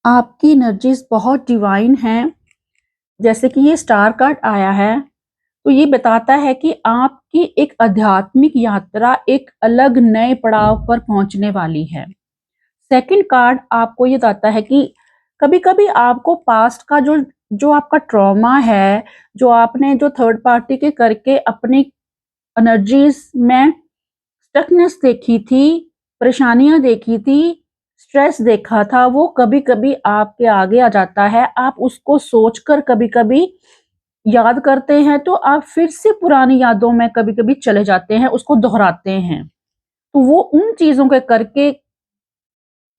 आपकी एनर्जीज बहुत डिवाइन हैं। जैसे कि ये स्टार कार्ड आया है, तो ये बताता है कि आपकी एक आध्यात्मिक यात्रा एक अलग नए पड़ाव पर पहुंचने वाली है। सेकंड कार्ड आपको ये बताता है कि कभी-कभी आपको पास्ट का जो जो आपका ट्रॉमा है, जो आपने जो थर्ड पार्टी के करके अपनी एनर्जीज में स्टकनेस देखी थी, परेशानियां देखी थी, स्ट्रेस देखा था, वो कभी-कभी आपके आगे आ जाता है। आप उसको सोचकर कभी-कभी याद करते हैं, तो आप फिर से पुरानी यादों में कभी-कभी चले जाते हैं, उसको दोहराते हैं। तो वो उन चीज़ों के करके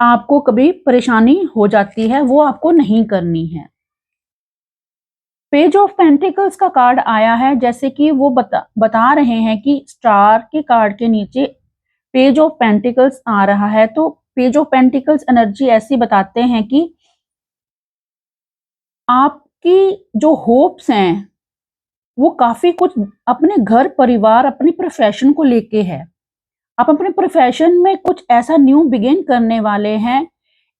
आपको कभी परेशानी हो जाती है, वो आपको नहीं करनी है। पेज ऑफ पेंटिकल्स का कार्ड आया है, जैसे कि वो बता रहे हैं कि स्टार के कार्ड के नीचे पेज ऑफ पेंटिकल्स आ रहा है। तो पेज ऑफ पेंटिकल्स एनर्जी ऐसी बताते हैं कि आपकी जो होप्स हैं, वो काफ़ी कुछ अपने घर परिवार, अपनी प्रोफ़ेशन को लेके है। आप अपने प्रोफ़ेशन में कुछ ऐसा न्यू बिगिन करने वाले हैं,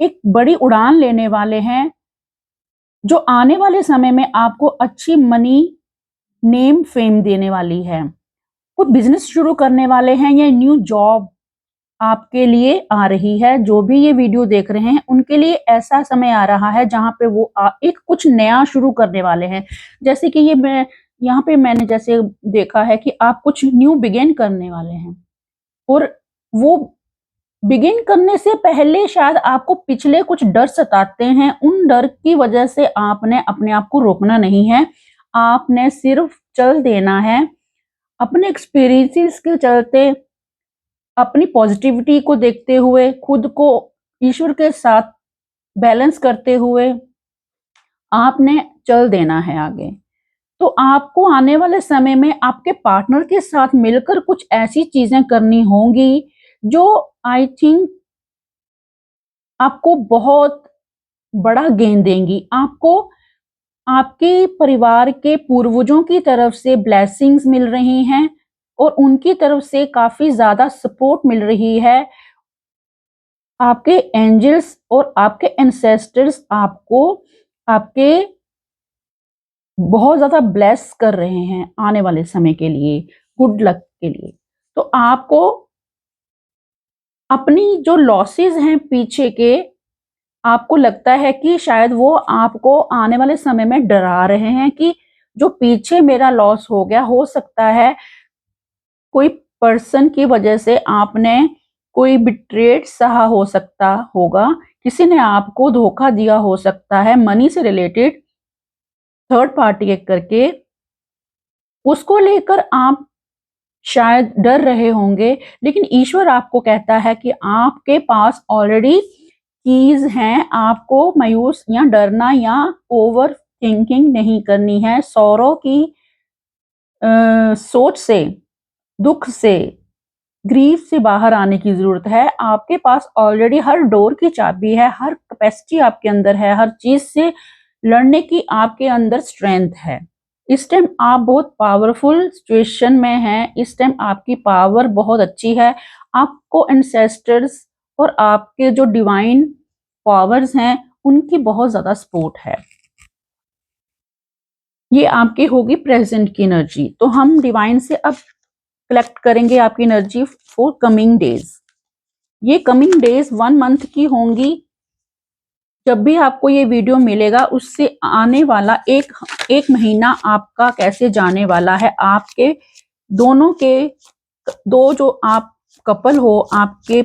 एक बड़ी उड़ान लेने वाले हैं, जो आने वाले समय में आपको अच्छी मनी, नेम, फ़ेम देने वाली है। कुछ बिज़नेस शुरू करने वाले हैं या न्यू जॉब आपके लिए आ रही है। जो भी ये वीडियो देख रहे हैं, उनके लिए ऐसा समय आ रहा है जहाँ पे वो एक कुछ नया शुरू करने वाले हैं। जैसे कि ये मैं यहाँ पे मैंने जैसे देखा है कि आप कुछ न्यू बिगिन करने वाले हैं और वो बिगिन करने से पहले शायद आपको पिछले कुछ डर सताते हैं। उन डर की वजह से आपने अपने आप को रोकना नहीं है। आपने सिर्फ चल देना है। अपने एक्सपीरियंसेस के चलते, अपनी पॉजिटिविटी को देखते हुए, खुद को ईश्वर के साथ बैलेंस करते हुए आपने चल देना है आगे। तो आपको आने वाले समय में आपके पार्टनर के साथ मिलकर कुछ ऐसी चीजें करनी होंगी जो आई थिंक आपको बहुत बड़ा गेन देंगी। आपको आपके परिवार के पूर्वजों की तरफ से ब्लेसिंग्स मिल रही हैं और उनकी तरफ से काफ़ी ज़्यादा सपोर्ट मिल रही है। आपके एंजल्स और आपके एंसेस्टर्स आपको आपके बहुत ज़्यादा ब्लेस कर रहे हैं आने वाले समय के लिए, गुड लक के लिए। तो आपको अपनी जो लॉसेस हैं पीछे के, आपको लगता है कि शायद वो आपको आने वाले समय में डरा रहे हैं कि जो पीछे मेरा लॉस हो गया, हो सकता है कोई पर्सन की वजह से आपने कोई बिट्रेड सहा हो सकता होगा, किसी ने आपको धोखा दिया हो सकता है मनी से रिलेटेड, थर्ड पार्टी करके। उसको लेकर आप शायद डर रहे होंगे, लेकिन ईश्वर आपको कहता है कि आपके पास ऑलरेडी कीज हैं। आपको मायूस या डरना या ओवर थिंकिंग नहीं करनी है। सौरों की सोच से, दुख से, ग्रीफ से बाहर आने की जरूरत है। आपके पास ऑलरेडी हर डोर की चाबी है, हर कैपेसिटी आपके अंदर है, हर चीज से लड़ने की आपके अंदर स्ट्रेंथ है। इस टाइम आप बहुत पावरफुल सिचुएशन में हैं। इस टाइम आपकी पावर बहुत अच्छी है। आपको एंसेस्टर्स और आपके जो डिवाइन पावर्स हैं, उनकी बहुत ज्यादा सपोर्ट है। ये आपकी होगी प्रेजेंट की एनर्जी। तो हम डिवाइन से अब कलेक्ट करेंगे आपकी एनर्जी फॉर कमिंग डेज। ये कमिंग डेज 1 मंथ की होंगी। जब भी आपको ये वीडियो मिलेगा, उससे आने वाला एक महीना आपका कैसे जाने वाला है, आपके दोनों के दो जो आप कपल हो, आपके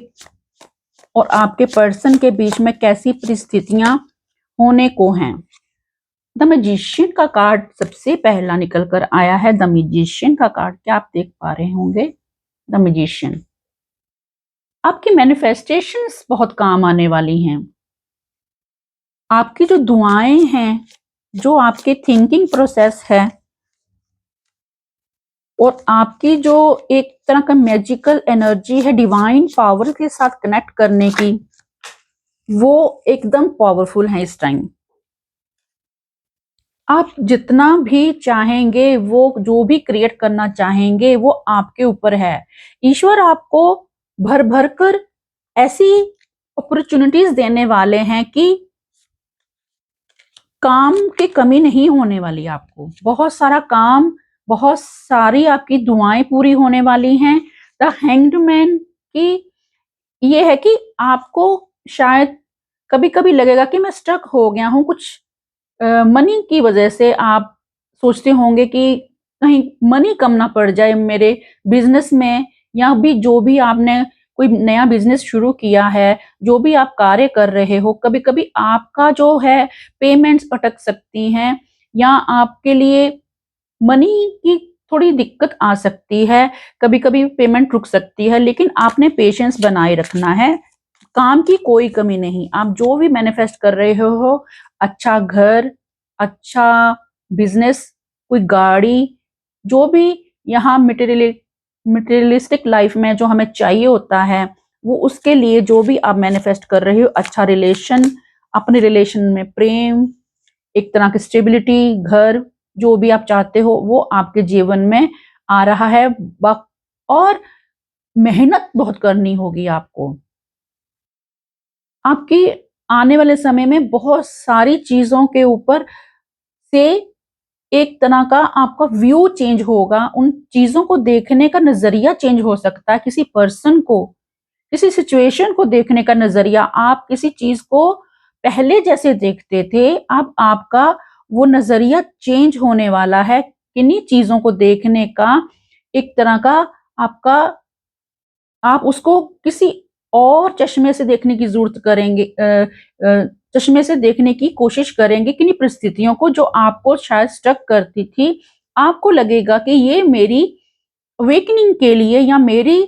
और आपके पर्सन के बीच में कैसी परिस्थितियां होने को हैं। द मैजिशियन का कार्ड सबसे पहला निकल कर आया है। द मैजिशियन का कार्ड क्या आप देख पा रहे होंगे? द मैजिशियन आपकी मैनिफेस्टेशंस बहुत काम आने वाली हैं। आपकी जो दुआएं हैं, जो आपके थिंकिंग प्रोसेस है और आपकी जो एक तरह का मैजिकल एनर्जी है डिवाइन पावर के साथ कनेक्ट करने की, वो एकदम पावरफुल है इस टाइम। आप जितना भी चाहेंगे, वो जो भी क्रिएट करना चाहेंगे, वो आपके ऊपर है। ईश्वर आपको भर भर कर ऐसी अपॉर्चुनिटीज देने वाले हैं कि काम की कमी नहीं होने वाली आपको। बहुत सारा काम, बहुत सारी आपकी दुआएं पूरी होने वाली हैं। द हैंग्ड मैन की ये है कि आपको शायद कभी-कभी लगेगा कि मैं स्टक हो गया हूँ कुछ मनी की वजह से। आप सोचते होंगे कि कहीं मनी कम ना पड़ जाए मेरे बिजनेस में, या भी जो भी आपने कोई नया बिजनेस शुरू किया है, जो भी आप कार्य कर रहे हो, कभी-कभी आपका जो है पेमेंट्स अटक सकती हैं, या आपके लिए मनी की थोड़ी दिक्कत आ सकती है, कभी-कभी पेमेंट रुक सकती है, लेकिन आपने पेशेंस बनाए रखना है। काम की कोई कमी नहीं। आप जो भी मैनिफेस्ट कर रहे हो, अच्छा घर, अच्छा बिजनेस, कोई गाड़ी, जो भी यहाँ मटेरियलिस्टिक लाइफ में जो हमें चाहिए होता है, वो उसके लिए जो भी आप मैनिफेस्ट कर रहे हो, अच्छा रिलेशन, अपने रिलेशन में प्रेम, एक तरह की स्टेबिलिटी, घर, जो भी आप चाहते हो वो आपके जीवन में आ रहा है। और मेहनत बहुत करनी होगी आपको। आपकी आने वाले समय में बहुत सारी चीज़ों के ऊपर से एक तरह का आपका व्यू चेंज होगा, उन चीज़ों को देखने का नज़रिया चेंज हो सकता है, किसी पर्सन को, किसी सिचुएशन को देखने का नज़रिया। आप किसी चीज़ को पहले जैसे देखते थे, अब आपका वो नज़रिया चेंज होने वाला है। किन्हीं चीज़ों को देखने का एक तरह का आपका, आप उसको किसी और चश्मे से देखने की ज़रूरत करेंगे, चश्मे से देखने की कोशिश करेंगे किन्हीं परिस्थितियों को जो आपको शायद स्टक करती थी। आपको लगेगा कि ये मेरी अवेकनिंग के लिए, या मेरी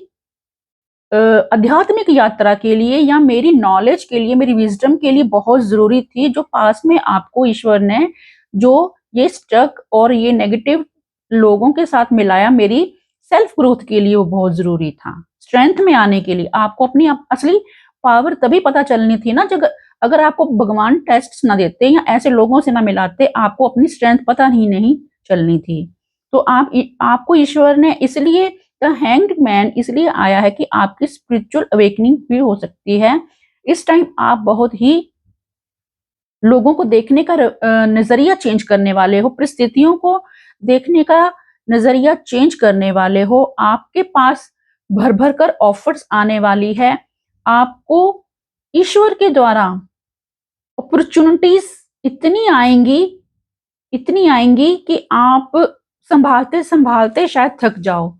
आध्यात्मिक यात्रा के लिए, या मेरी नॉलेज के लिए, मेरी विज़डम के लिए बहुत ज़रूरी थी, जो पास में आपको ईश्वर ने जो ये स्टक और ये नेगेटिव लोगों के साथ मिलाया, मेरी सेल्फ ग्रोथ के लिए वो बहुत ज़रूरी था। स्ट्रेंथ में आने के लिए आपको अपनी असली पावर तभी पता चलनी थी ना, जब अगर आपको भगवान टेस्ट्स ना देते या ऐसे लोगों से ना मिलाते, आपको अपनी स्ट्रेंथ पता ही नहीं चलनी थी। तो आपको ईश्वर ने इसलिए द हैंग्ड मैन इसलिए आया है कि आपकी स्पिरिचुअल अवेकनिंग भी हो सकती है। इस टाइम आप बहुत ही लोगों को देखने का नजरिया चेंज करने वाले हो, परिस्थितियों को देखने का नजरिया चेंज करने वाले हो। आपके पास भर भर कर ऑफर्स आने वाली है। आपको ईश्वर के द्वारा अपॉर्चुनिटीज इतनी आएंगी, इतनी आएंगी कि आप संभालते संभालते शायद थक जाओ।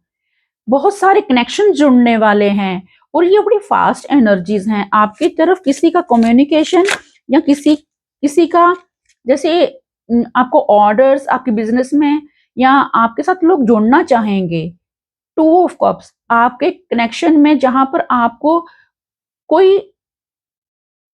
बहुत सारे कनेक्शन जुड़ने वाले हैं, और ये बड़ी फास्ट एनर्जीज हैं आपकी तरफ। किसी का कम्युनिकेशन, या किसी किसी का जैसे आपको ऑर्डर्स आपके बिजनेस में, या आपके साथ लोग जुड़ना चाहेंगे। टू ऑफ कप्स आपके कनेक्शन में, जहां पर आपको कोई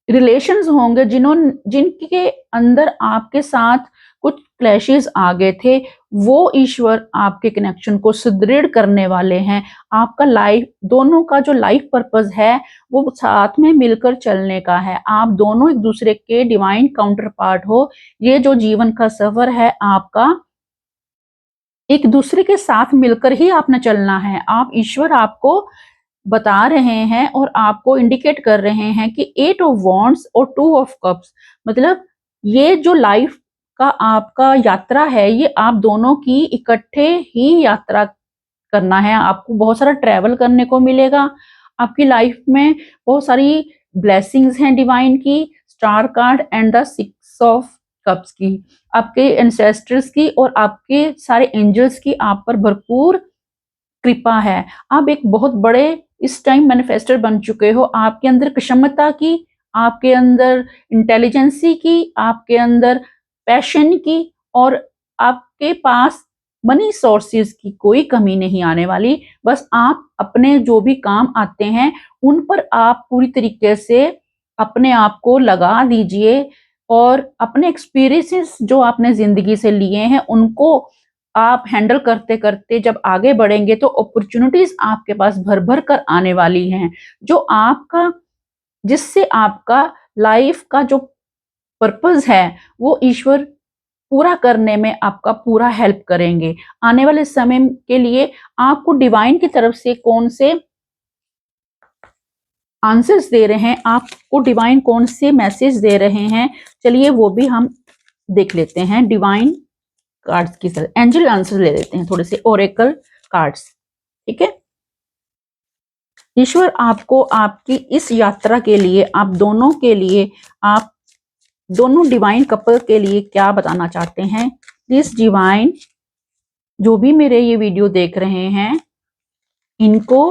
रिलेशंस होंगे जिनके अंदर आपके साथ कुछ क्लैशेस आ गए थे, वो ईश्वर आपके कनेक्शन को सुदृढ़ करने वाले हैं। आपका लाइफ, दोनों का जो लाइफ पर्पस है वो साथ में मिलकर चलने का है। आप दोनों एक दूसरे के डिवाइन काउंटर पार्ट हो। ये जो जीवन का सफर है आपका, एक दूसरे के साथ मिलकर ही आपने चलना है। आप ईश्वर आपको बता रहे हैं और आपको इंडिकेट कर रहे हैं कि 8 ऑफ वॉन्ड्स और 2 ऑफ कप्स, मतलब ये जो लाइफ का आपका यात्रा है, ये आप दोनों की इकट्ठे ही यात्रा करना है। आपको बहुत सारा ट्रैवल करने को मिलेगा। आपकी लाइफ में बहुत सारी ब्लेसिंग्स हैं डिवाइन की, star card and the 6 of cups की, आपके एंसेस्टर्स की और आपके सारे एंजल्स की आप पर भरपूर कृपा है। आप एक बहुत बड़े इस टाइम मैनिफेस्टर बन चुके हो। आपके अंदर क्षमता की, आपके अंदर इंटेलिजेंसी की, आपके अंदर पैशन की, और आपके पास मनी सोर्सेज की कोई कमी नहीं आने वाली। बस आप अपने जो भी काम आते हैं उन पर आप पूरी तरीके से अपने आप को लगा दीजिए, और अपने एक्सपीरियंसेस जो आपने जिंदगी से लिए हैं उनको आप हैंडल करते करते जब आगे बढ़ेंगे तो अपॉर्चुनिटीज आपके पास भर भर कर आने वाली हैं, जो आपका, जिससे आपका लाइफ का जो पर्पस है वो ईश्वर पूरा करने में आपका पूरा हेल्प करेंगे। आने वाले समय के लिए आपको डिवाइन की तरफ से कौन से आंसर्स दे रहे हैं, आपको डिवाइन कौन से मैसेज दे रहे हैं, चलिए वो भी हम देख लेते हैं डिवाइन कार्ड्स की तरह, एंजल आंसर ले लेते हैं, थोड़े से ओरेकल कार्ड्स। ठीक है, ईश्वर आपको आपकी इस यात्रा के लिए, आप दोनों के लिए, आप दोनों डिवाइन कपल के लिए क्या बताना चाहते हैं? प्लीज डिवाइन, जो भी मेरे ये वीडियो देख रहे हैं, इनको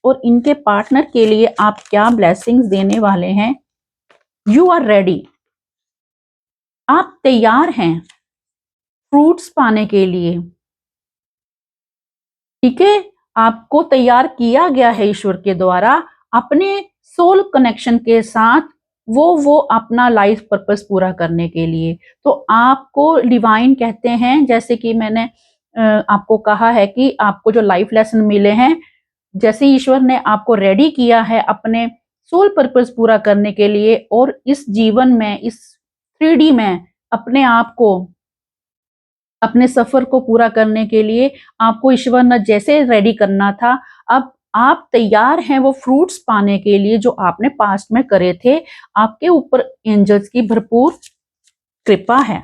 और इनके पार्टनर के लिए आप क्या ब्लेसिंग्स देने वाले हैं? यू आर रेडी, आप तैयार हैं फ्रूट्स पाने के लिए। ठीक है, आपको तैयार किया गया है ईश्वर के द्वारा अपने सोल कनेक्शन के साथ, वो अपना लाइफ पर्पस पूरा करने के लिए। तो आपको डिवाइन कहते हैं, जैसे कि मैंने आपको कहा है कि आपको जो लाइफ लेसन मिले हैं, जैसे ईश्वर ने आपको रेडी किया है अपने सोल पर्पस पूरा करने के लिए, और इस जीवन में, इस 3D में अपने आप को, अपने सफर को पूरा करने के लिए आपको ईश्वर ने जैसे रेडी करना था, अब आप तैयार हैं वो फ्रूट्स पाने के लिए जो आपने पास्ट में करे थे। आपके ऊपर एंजल्स की भरपूर कृपा है।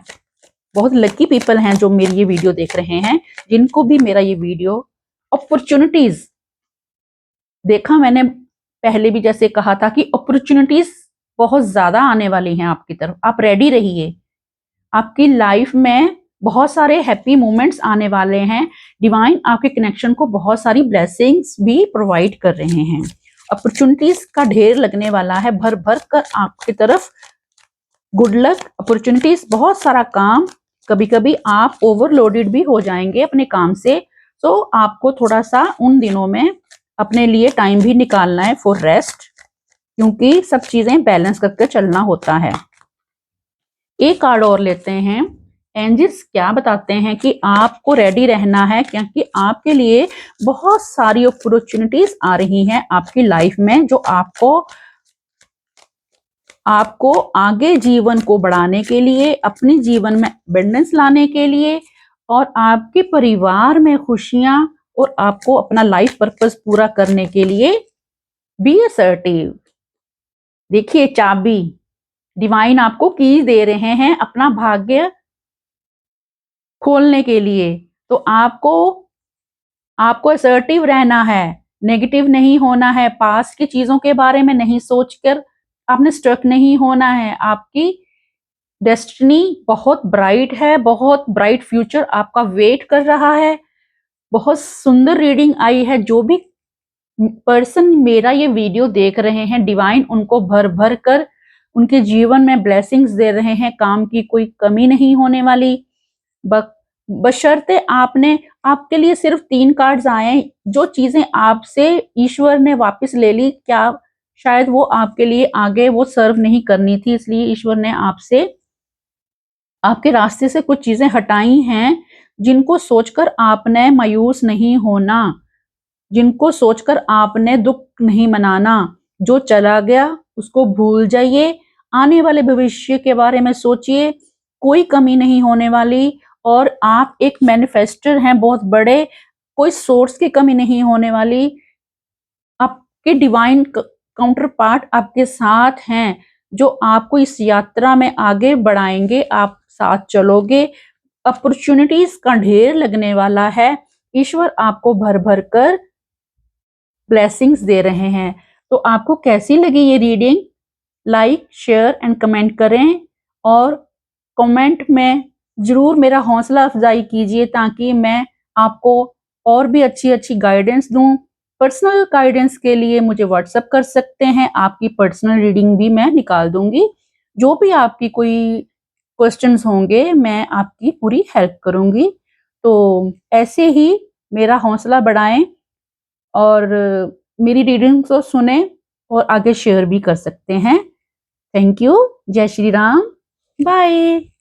बहुत लकी पीपल हैं जो मेरी ये वीडियो देख रहे हैं, जिनको भी मेरा ये वीडियो अपॉर्चुनिटीज देखा। मैंने पहले भी जैसे कहा था कि अपॉर्चुनिटीज बहुत ज्यादा आने वाली हैं आपकी तरफ, आप रेडी रहिए। आपकी लाइफ में बहुत सारे हैप्पी मोमेंट्स आने वाले हैं। डिवाइन आपके कनेक्शन को बहुत सारी ब्लेसिंग्स भी प्रोवाइड कर रहे हैं। अपॉर्चुनिटीज का ढेर लगने वाला है, भर भर कर आपकी तरफ। गुड लक, अपॉर्चुनिटीज, बहुत सारा काम। कभी कभी आप ओवरलोडेड भी हो जाएंगे अपने काम से, तो आपको थोड़ा सा उन दिनों में अपने लिए टाइम भी निकालना है फॉर रेस्ट, क्योंकि सब चीजें बैलेंस करके चलना होता है। एक कार्ड और लेते हैं, एंजल्स क्या बताते हैं कि आपको रेडी रहना है, क्योंकि आपके लिए बहुत सारी अपॉर्चुनिटीज आ रही हैं आपकी लाइफ में, जो आपको आगे जीवन को बढ़ाने के लिए, अपने जीवन में एबंडेंस लाने के लिए, और आपके परिवार में खुशियां, और आपको अपना लाइफ पर्पस पूरा करने के लिए। Be assertive. देखिए, चाबी डिवाइन आपको कीज दे रहे हैं अपना भाग्य खोलने के लिए। तो आपको असर्टिव रहना है, नेगेटिव नहीं होना है, पास्ट की चीजों के बारे में नहीं सोचकर आपने स्ट्रक नहीं होना है। आपकी डेस्टिनी बहुत ब्राइट है, बहुत ब्राइट फ्यूचर आपका वेट कर रहा है। बहुत सुंदर रीडिंग आई है। जो भी पर्सन मेरा ये वीडियो देख रहे हैं, डिवाइन उनको भर भर कर उनके जीवन में ब्लेसिंग्स दे रहे हैं, काम की कोई कमी नहीं होने वाली। बशर्ते आपके लिए सिर्फ 3 कार्ड्स आए, जो चीजें आपसे ईश्वर ने वापस ले ली, क्या शायद वो आपके लिए आगे वो सर्व नहीं करनी थी, इसलिए ईश्वर ने आपसे, आपके रास्ते से कुछ चीजें हटाई हैं, जिनको सोचकर आपने मायूस नहीं होना, जिनको सोचकर आपने दुख नहीं मनाना। जो चला गया उसको भूल जाइए, आने वाले भविष्य के बारे में सोचिए, कोई कमी नहीं होने वाली। और आप एक मैनिफेस्टर हैं बहुत बड़े, कोई सोर्स की कमी नहीं होने वाली। आपके डिवाइन काउंटर पार्ट आपके साथ हैं, जो आपको इस यात्रा में आगे बढ़ाएंगे, आप साथ चलोगे। अपॉर्चुनिटीज का ढेर लगने वाला है, ईश्वर आपको भर भर कर ब्लेसिंग्स दे रहे हैं। तो आपको कैसी लगी ये reading? Like, share and comment करें, और कमेंट में जरूर मेरा हौसला अफजाई कीजिए, ताकि मैं आपको और भी अच्छी अच्छी गाइडेंस दूं। पर्सनल गाइडेंस के लिए मुझे व्हाट्सएप कर सकते हैं, आपकी पर्सनल रीडिंग भी मैं निकाल दूंगी। जो भी आपकी कोई क्वेश्चंस होंगे, मैं आपकी पूरी हेल्प करूंगी। तो ऐसे ही मेरा हौसला बढ़ाएं, और मेरी रीडिंग को सुने और आगे शेयर भी कर सकते हैं। Thank you. जय श्री राम। बाय।